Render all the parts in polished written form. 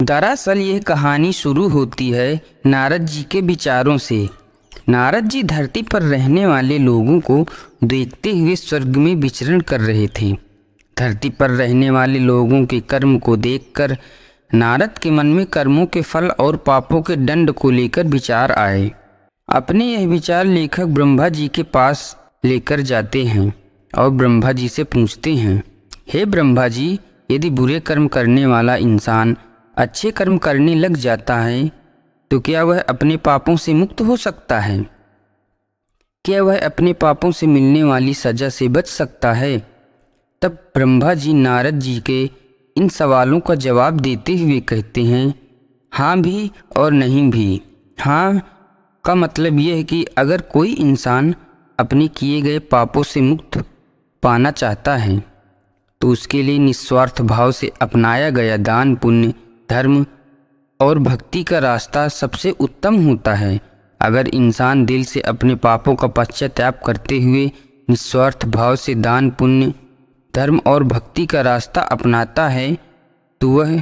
दरअसल यह कहानी शुरू होती है नारद जी के विचारों से। नारद जी धरती पर रहने वाले लोगों को देखते हुए स्वर्ग में विचरण कर रहे थे। धरती पर रहने वाले लोगों के कर्म को देखकर नारद के मन में कर्मों के फल और पापों के दंड को लेकर विचार आए। अपने यह विचार लेखक ब्रह्मा जी के पास लेकर जाते हैं और ब्रह्मा जी से पूछते हैं, हे ब्रह्मा जी, यदि बुरे कर्म करने वाला इंसान अच्छे कर्म करने लग जाता है तो क्या वह अपने पापों से मुक्त हो सकता है? क्या वह अपने पापों से मिलने वाली सज़ा से बच सकता है? तब ब्रह्मा जी नारद जी के इन सवालों का जवाब देते हुए कहते हैं, हाँ भी और नहीं भी। हाँ का मतलब यह है कि अगर कोई इंसान अपने किए गए पापों से मुक्त पाना चाहता है तो उसके लिए निस्वार्थ भाव से अपनाया गया दान, पुण्य, धर्म और भक्ति का रास्ता सबसे उत्तम होता है। अगर इंसान दिल से अपने पापों का पश्चाताप करते हुए निस्वार्थ भाव से दान, पुण्य, धर्म और भक्ति का रास्ता अपनाता है तो वह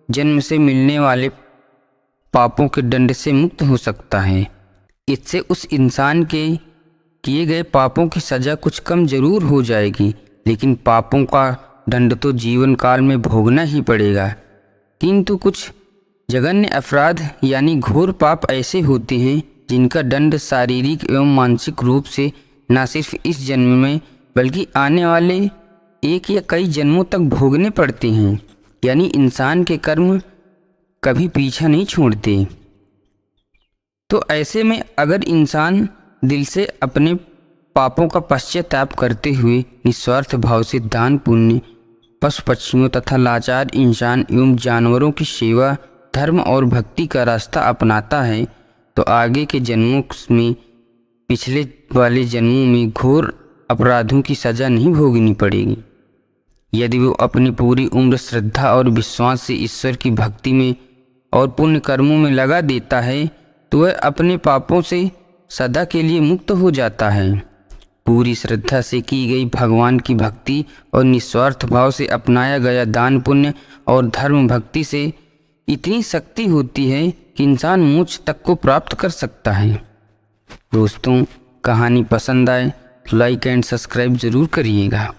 जन्म से मिलने वाले पापों के दंड से मुक्त हो सकता है। इससे उस इंसान के किए गए पापों की सज़ा कुछ कम जरूर हो जाएगी, लेकिन पापों का दंड तो जीवन काल में भोगना ही पड़ेगा। किंतु कुछ जघन्य अपराध यानी घोर पाप ऐसे होते हैं जिनका दंड शारीरिक एवं मानसिक रूप से न सिर्फ इस जन्म में बल्कि आने वाले एक या कई जन्मों तक भोगने पड़ते हैं। यानी इंसान के कर्म कभी पीछा नहीं छोड़ते। तो ऐसे में अगर इंसान दिल से अपने पापों का पश्चाताप करते हुए निस्वार्थ भाव से दान, पुण्य, पशु पक्षियों तथा लाचार इंसान एवं जानवरों की सेवा, धर्म और भक्ति का रास्ता अपनाता है तो आगे के जन्मों में पिछले वाले जन्मों में घोर अपराधों की सज़ा नहीं भोगनी पड़ेगी। यदि वो अपनी पूरी उम्र श्रद्धा और विश्वास से ईश्वर की भक्ति में और पुण्य कर्मों में लगा देता है तो वह अपने पापों से सदा के लिए मुक्त हो जाता है। पूरी श्रद्धा से की गई भगवान की भक्ति और निस्वार्थ भाव से अपनाया गया दान, पुण्य और धर्म भक्ति से इतनी शक्ति होती है कि इंसान मोक्ष तक को प्राप्त कर सकता है। दोस्तों, कहानी पसंद आए तो लाइक एंड सब्सक्राइब ज़रूर करिएगा।